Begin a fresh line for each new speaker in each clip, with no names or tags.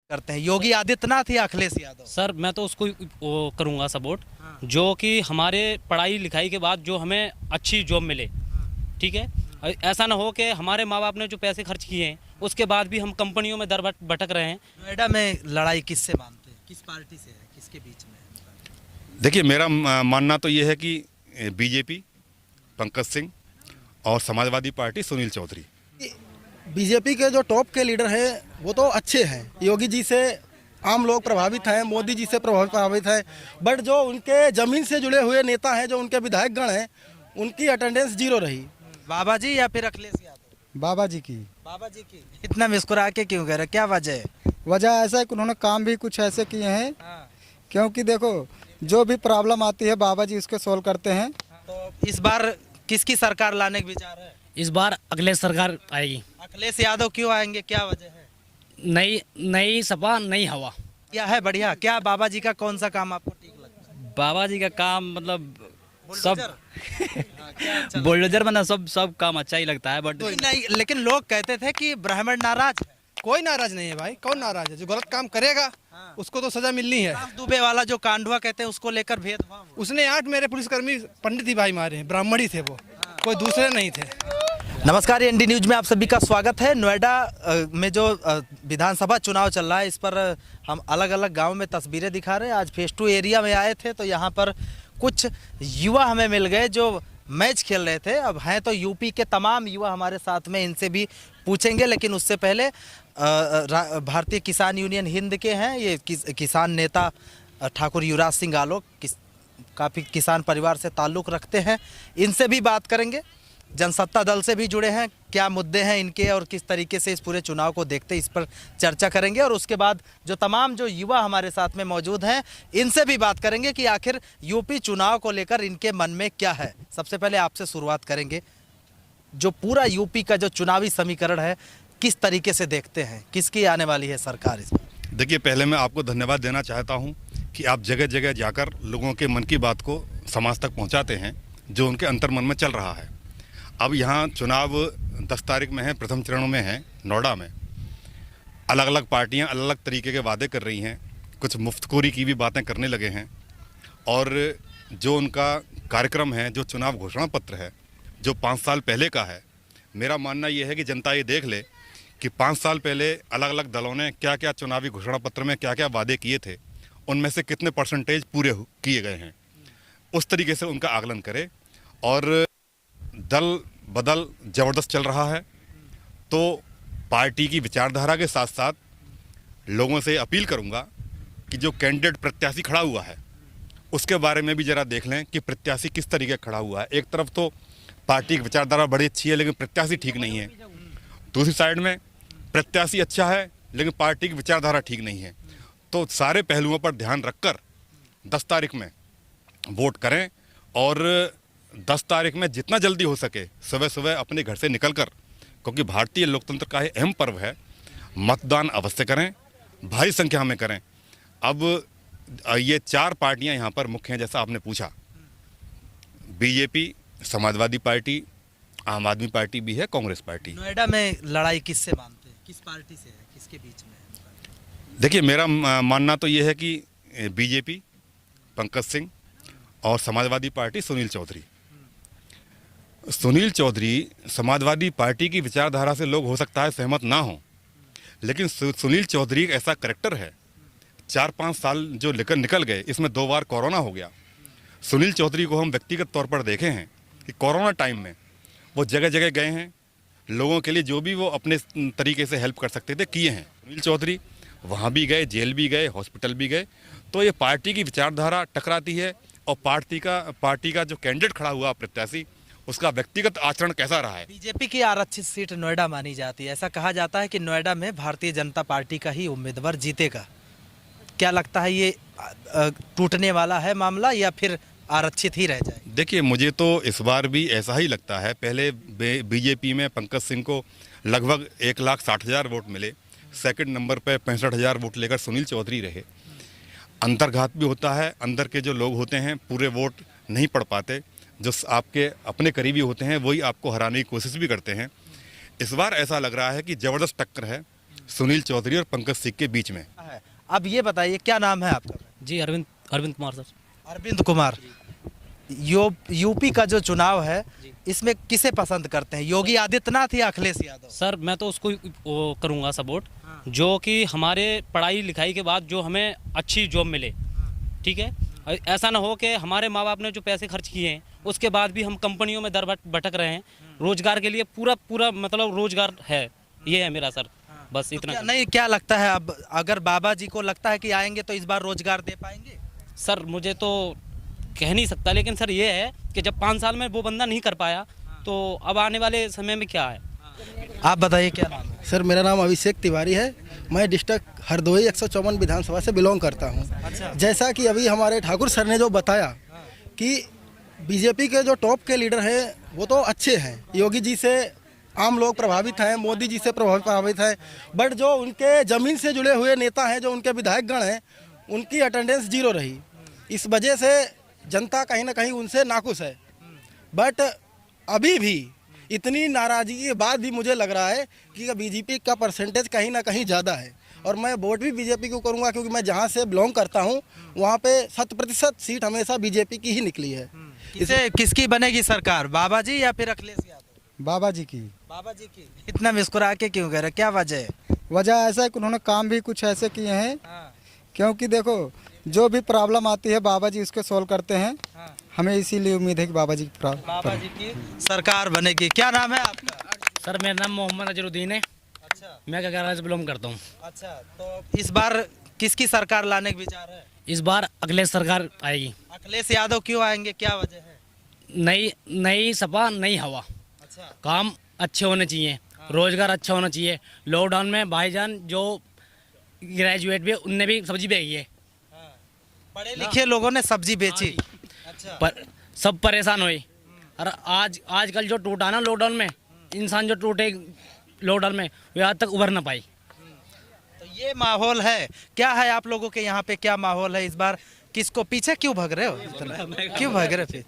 करते हैं, योगी आदित्यनाथ या अखिलेश यादव?
सर मैं तो उसको वो करूँगा सपोर्ट जो कि हमारे पढ़ाई लिखाई के बाद जो हमें अच्छी जॉब मिले। ठीक है, ऐसा ना हो कि हमारे माँ बाप ने जो पैसे खर्च किए हैं उसके बाद भी हम कंपनियों में दर भटक रहे हैं।
नोएडा में लड़ाई किससे मानते हैं, किस पार्टी से है, किसके बीच में है?
देखिए, मेरा मानना तो ये है कि बीजेपी पंकज सिंह और समाजवादी पार्टी सुनील चौधरी।
बीजेपी के जो टॉप के लीडर हैं वो तो अच्छे हैं, योगी जी से आम लोग प्रभावित हैं, मोदी जी से प्रभावित हैं, बट जो उनके जमीन से जुड़े हुए नेता हैं, जो उनके विधायकगण हैं, उनकी अटेंडेंस जीरो रही।
बाबा जी या फिर अखिलेश यादव?
बाबा जी की।
बाबा जी की। इतना मुस्कुरा के क्यों कह रहे, क्या वजह है?
वजह ऐसा है कि उन्होंने काम भी कुछ ऐसे किए हैं,
हाँ।
क्योंकि देखो जो भी प्रॉब्लम आती है बाबा जी उसके सोल्व करते हैं।
तो इस बार किसकी सरकार लाने का विचार है?
इस बार अखिलेश सरकार आएगी।
अखिलेश यादव क्यों आएंगे, क्या वजह है?
नई सपा नई हवा।
क्या है बढ़िया, क्या बाबा जी का कौन सा काम आपको ठीक लगता है?
बाबा जी का काम मतलब सब
बुलडोजर?
बुलडोजर बना सब काम अच्छा ही लगता है, बट
नहीं, लेकिन लोग कहते थे कि ब्राह्मण नाराज है।
कोई नाराज नहीं है भाई, कौन नाराज है? जो गलत काम करेगा उसको तो सजा मिलनी है।
दुबे वाला जो कांडवा कहते हैं उसको लेकर भेदभाव।
उसने 8 मेरे पुलिसकर्मी पंडित ही भाई मारे हैं, ब्राह्मण ही थे वो, कोई दूसरे नहीं थे।
नमस्कार, एनडी न्यूज में आप सभी का स्वागत है। नोएडा में जो विधानसभा चुनाव चल रहा है, इस पर हम अलग अलग गांव में तस्वीरें दिखा रहे हैं। आज फेज 2 एरिया में आए थे तो यहाँ पर कुछ युवा हमें मिल गए जो मैच खेल रहे थे। अब हैं तो यूपी के तमाम युवा हमारे साथ में, इनसे भी पूछेंगे, लेकिन उससे पहले भारतीय किसान यूनियन हिंद के हैं ये किसान नेता ठाकुर युवराज सिंह आलोक, काफ़ी किसान परिवार से ताल्लुक़ रखते हैं, इनसे भी बात करेंगे। जनसत्ता दल से भी जुड़े हैं, क्या मुद्दे हैं इनके और किस तरीके से इस पूरे चुनाव को देखते, इस पर चर्चा करेंगे। और उसके बाद जो तमाम जो युवा हमारे साथ में मौजूद हैं, इनसे भी बात करेंगे कि आखिर यूपी चुनाव को लेकर इनके मन में क्या है। सबसे पहले आपसे शुरुआत करेंगे, जो पूरा यूपी का जो चुनावी समीकरण है किस तरीके से देखते हैं, किसकी आने वाली है सरकार इसमें?
देखिए, पहले मैं आपको धन्यवाद देना चाहता हूं कि आप जगह जगह जाकर लोगों के मन की बात को समाज तक पहुंचाते हैं, जो उनके अंतर्मन में चल रहा है। अब यहाँ चुनाव 10 तारीख में है, प्रथम चरणों में है नोएडा में। अलग अलग पार्टियां अलग अलग तरीके के वादे कर रही हैं, कुछ मुफ्तखोरी की भी बातें करने लगे हैं, और जो उनका कार्यक्रम है, जो चुनाव घोषणा पत्र है, जो 5 साल पहले का है, मेरा मानना ये है कि जनता ये देख ले कि 5 साल पहले अलग अलग दलों ने क्या क्या चुनावी घोषणा पत्र में क्या क्या वादे किए थे, उनमें से कितने परसेंटेज पूरे किए गए हैं, उस तरीके से उनका आकलन करे। और दल बदल ज़बरदस्त चल रहा है, तो पार्टी की विचारधारा के साथ साथ लोगों से अपील करूंगा कि जो कैंडिडेट प्रत्याशी खड़ा हुआ है उसके बारे में भी ज़रा देख लें कि प्रत्याशी किस तरीके खड़ा हुआ है। एक तरफ तो पार्टी की विचारधारा बड़ी अच्छी है लेकिन प्रत्याशी ठीक नहीं है, दूसरी साइड में प्रत्याशी अच्छा है लेकिन पार्टी की विचारधारा ठीक नहीं है। तो सारे पहलुओं पर ध्यान रखकर 10 तारीख में वोट करें, और 10 तारीख में जितना जल्दी हो सके सुबह सुबह अपने घर से निकलकर, क्योंकि भारतीय लोकतंत्र का ये अहम पर्व है, मतदान अवश्य करें, भारी संख्या में करें। अब ये 4 पार्टियां यहाँ पर मुख्य हैं, जैसा आपने पूछा। बीजेपी, समाजवादी पार्टी, आम आदमी पार्टी भी है, कांग्रेस पार्टी।
नोएडा में लड़ाई किससे मानते हैं, किस पार्टी से है, किसके बीच में है?
देखिए, मेरा मानना तो ये है कि बीजेपी पंकज सिंह और समाजवादी पार्टी सुनील चौधरी। सुनील चौधरी समाजवादी पार्टी की विचारधारा से लोग हो सकता है सहमत ना हो, लेकिन सुनील चौधरी एक ऐसा करेक्टर है। 4-5 साल जो निकल गए, इसमें 2 बार कोरोना हो गया। सुनील चौधरी को हम व्यक्तिगत तौर पर देखे हैं कि कोरोना टाइम में वो जगह जगह गए हैं, लोगों के लिए जो भी वो अपने तरीके से हेल्प कर सकते थे किए हैं। सुनील चौधरी वहाँ भी गए, जेल भी गए, हॉस्पिटल भी गए। तो ये पार्टी की विचारधारा टकराती है, और पार्टी का जो कैंडिडेट खड़ा हुआ प्रत्याशी, उसका व्यक्तिगत आचरण कैसा रहा है।
बीजेपी की आरक्षित सीट नोएडा मानी जाती है, ऐसा कहा जाता है कि नोएडा में भारतीय जनता पार्टी का ही उम्मीदवार जीतेगा। क्या लगता है, ये टूटने वाला है मामला या फिर आरक्षित ही रह जाए?
देखिए, मुझे तो इस बार भी ऐसा ही लगता है। पहले बीजेपी में पंकज सिंह को लगभग 1,60,000 वोट मिले, सेकंड नंबर पे 65,000 वोट लेकर सुनील चौधरी रहे। अंतर्घात भी होता है, अंदर के जो लोग होते हैं पूरे वोट नहीं पढ़ पाते, जो आपके अपने करीबी होते हैं वही आपको हराने की कोशिश भी करते हैं। इस बार ऐसा लग रहा है कि ज़बरदस्त टक्कर है सुनील चौधरी और पंकज सिंह के बीच में।
अब ये बताइए क्या नाम है आपका?
जी अरविंद अरविंद कुमार सर।
अरविंद कुमार। यूपी का जो चुनाव है इसमें किसे पसंद करते हैं, योगी आदित्यनाथ या अखिलेश यादव?
सर मैं तो उसको वो करूँगा सपोर्ट जो कि हमारे पढ़ाई लिखाई के बाद जो हमें अच्छी जॉब मिले, ठीक है। और ऐसा ना हो कि हमारे माँ बाप ने जो पैसे खर्च किए हैं उसके बाद भी हम कंपनियों में दर भटक रहे हैं। रोजगार के लिए पूरा पूरा मतलब रोजगार है, ये है मेरा सर, बस इतना।
क्या लगता है अब अगर बाबा जी को लगता है कि आएंगे तो इस बार रोजगार दे पाएंगे?
सर मुझे तो कह नहीं सकता, लेकिन सर ये है कि जब 5 साल में वो बंदा नहीं कर पाया तो अब आने वाले समय में क्या है।
आप बताइए क्या नाम है?
सर मेरा नाम अभिषेक तिवारी है। मैं डिस्ट्रिक्ट हरदोई 154 विधानसभा से बिलोंग करता हूं।
अच्छा।
जैसा कि अभी हमारे ठाकुर सर ने जो बताया कि बीजेपी के जो टॉप के लीडर हैं वो तो अच्छे हैं, योगी जी से आम लोग प्रभावित हैं, मोदी जी से प्रभावित हैं, बट जो उनके ज़मीन से जुड़े हुए नेता हैं, जो उनके विधायकगण हैं, उनकी अटेंडेंस 0 रही। इस वजह से जनता कहीं ना कहीं उनसे नाखुश है। बट अभी भी इतनी नाराज़गी के बाद भी मुझे लग रहा है कि बीजेपी का परसेंटेज कहीं ना कहीं ज़्यादा है, और मैं वोट भी बीजेपी को करूंगा क्योंकि मैं जहां से बिलोंग करता हूं वहां पे 100% सीट हमेशा बीजेपी की ही निकली है।
किसकी बनेगी सरकार, बाबा जी या फिर अखिलेश यादव?
बाबा जी की।
बाबा जी की। इतना मुस्कुरा के क्यों कह रहे, क्या वजह है?
वजह ऐसा है कि उन्होंने काम भी कुछ ऐसे किए हैं, क्योंकि देखो जो भी प्रॉब्लम आती है बाबा जी उसके सॉल्व करते हैं। हमें इसीलिए उम्मीद है कि बाबा जी
की सरकार बनेगी। क्या नाम है आपका?
सर मेरा नाम मोहम्मद अजरुद्दीन है।
अच्छा।
मैं गगरा से बिलोंग करता हूँ।
अच्छा, तो इस बार किसकी सरकार लाने का विचार है?
इस बार अखिलेश सरकार आएगी।
अखिलेश यादव क्यों आएंगे, क्या वजह है?
नई सपा नई हवा।
अच्छा।
काम अच्छे होने चाहिए, रोजगार अच्छा होना चाहिए। लॉकडाउन में भाईजान जो ग्रेजुएट भी उनने भी सब्जी बेची है,
पढ़े लिखे लोगों ने सब्जी बेची। अच्छा।
पर सब परेशान हुए। और आजकल जो टूटा ना लॉकडाउन में, इंसान जो टूटे लॉकडाउन में वो आज तक उभर ना पाई।
तो ये माहौल है, क्या है आप लोगों के यहाँ पे, क्या माहौल है इस बार? किसको पीछे क्यों भग रहे हो इतना, क्यों भग रहे फिर?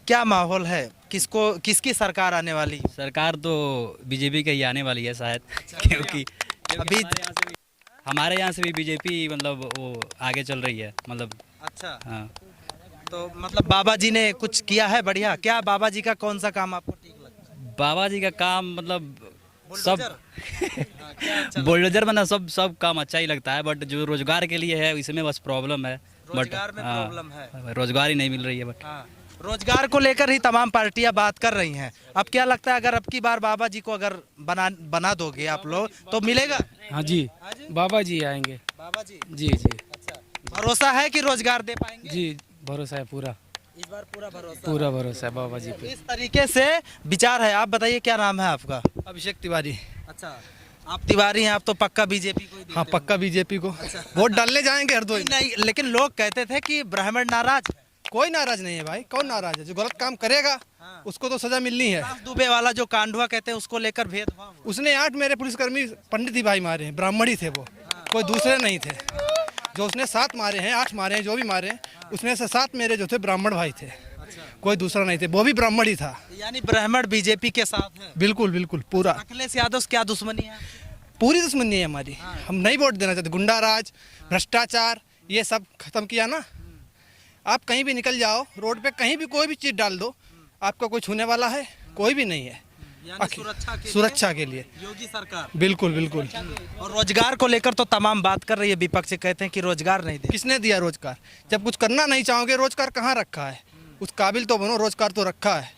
क्या माहौल है, किसकी सरकार आने वाली?
सरकार तो बीजेपी की ही आने वाली है शायद। क्योंकि
अभी
हमारे यहाँ से भी बीजेपी मतलब वो आगे चल रही है मतलब।
अच्छा।
हाँ
तो मतलब बाबा जी ने कुछ किया है बढ़िया? क्या बाबा जी का कौन सा काम आपको ठीक लगता है?
बाबा जी का काम मतलब सब बुलडोजर मतलब सब काम अच्छा ही लगता है, बट जो रोजगार के लिए है इसमें बस प्रॉब्लम है।
रोजगार में प्रॉब्लम है,
रोजगार ही नहीं मिल रही है। बट
रोजगार को लेकर ही तमाम पार्टियां बात कर रही हैं। अब क्या लगता है अगर अब की बार बाबा जी को अगर बना दोगे आप लोग तो मिलेगा?
हाँ जी, बाबा जी आएंगे।
बाबा जी?
जी जी।
अच्छा, भरोसा है कि रोजगार दे पाएंगे?
जी भरोसा है पूरा,
इस बार
पूरा भरोसा है बाबा जी पे।
इस तरीके से विचार है। आप बताइए क्या नाम है आपका?
अभिषेक तिवारी।
अच्छा, आप तिवारी हैं, आप तो पक्का बीजेपी को ही देते
हाँ
हो।
पक्का बीजेपी को वोट डालने जाएंगे हरदोई में।
नहीं, लेकिन लोग कहते थे कि ब्राह्मण नाराज है।
कोई नाराज नहीं है भाई, कौन नाराज है? जो गलत काम करेगा उसको तो सजा मिलनी है।
दुबे वाला जो कांडवा कहते हैं उसको लेकर भेदभाव हुआ।
उसने 8 मेरे पुलिसकर्मी पंडित ही भाई मारे हैं, ब्राह्मण ही थे वो, कोई दूसरे नहीं थे। जो उसने 7 मारे हैं, 8 मारे हैं, जो भी मारे हैं उसमें से 7 मेरे जो थे ब्राह्मण भाई थे, कोई दूसरा नहीं थे, वो भी ब्राह्मण ही था।
यानी ब्राह्मण बीजेपी के साथ है?
बिल्कुल बिल्कुल पूरा।
अखिलेश यादव से क्या दुश्मनी है?
पूरी दुश्मनी है हमारी। हम नहीं वोट देना चाहते। गुंडा राज, भ्रष्टाचार, ये सब खत्म किया ना। आप कहीं भी निकल जाओ, रोड पे कहीं भी कोई भी चीज डाल दो, आपका कोई छूने वाला है? कोई भी नहीं है। सुरक्षा के लिए
योगी सरकार।
बिल्कुल बिल्कुल।
और रोजगार को लेकर तो तमाम बात कर रही है, विपक्ष कहते हैं कि रोजगार नहीं दे।
किसने दिया रोजगार? जब कुछ करना नहीं चाहोगे, रोजगार कहाँ रखा है? उस काबिल तो बनो, रोजगार तो रखा है।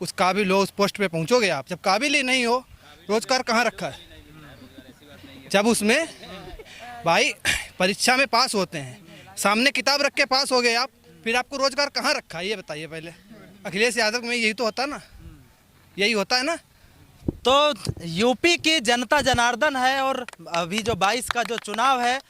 उस काबिल हो, उस पोस्ट पे पहुंचोगे आप। जब काबिल ही नहीं हो, रोजगार कहाँ रखा है? जब उसमें भाई परीक्षा में पास होते हैं, सामने किताब रख के पास हो गए आप, फिर आपको रोजगार कहाँ रखा है ये बताइए पहले। अखिलेश यादव में यही तो होता ना, यही होता है ना।
तो यूपी की जनता जनार्दन है, और अभी जो 22 का जो चुनाव है,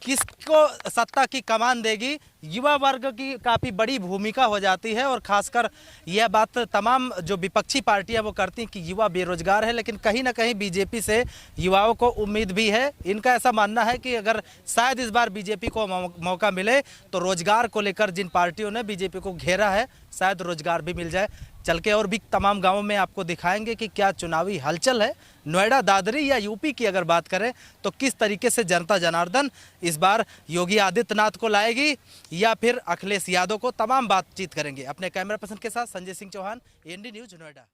किसको सत्ता की कमान देगी, युवा वर्ग की काफ़ी बड़ी भूमिका हो जाती है। और खासकर यह बात तमाम जो विपक्षी पार्टियां वो करती हैं कि युवा बेरोजगार है, लेकिन कहीं ना कहीं बीजेपी से युवाओं को उम्मीद भी है। इनका ऐसा मानना है कि अगर शायद इस बार बीजेपी को मौका मिले तो रोजगार को लेकर जिन पार्टियों ने बीजेपी को घेरा है शायद रोजगार भी मिल जाए। चल के और भी तमाम गांवों में आपको दिखाएंगे कि क्या चुनावी हलचल है। नोएडा, दादरी या यूपी की अगर बात करें तो किस तरीके से जनता जनार्दन इस बार योगी आदित्यनाथ को लाएगी या फिर अखिलेश यादव को, तमाम बातचीत करेंगे। अपने कैमरा पर्सन के साथ संजय सिंह चौहान, एनडी न्यूज, नोएडा।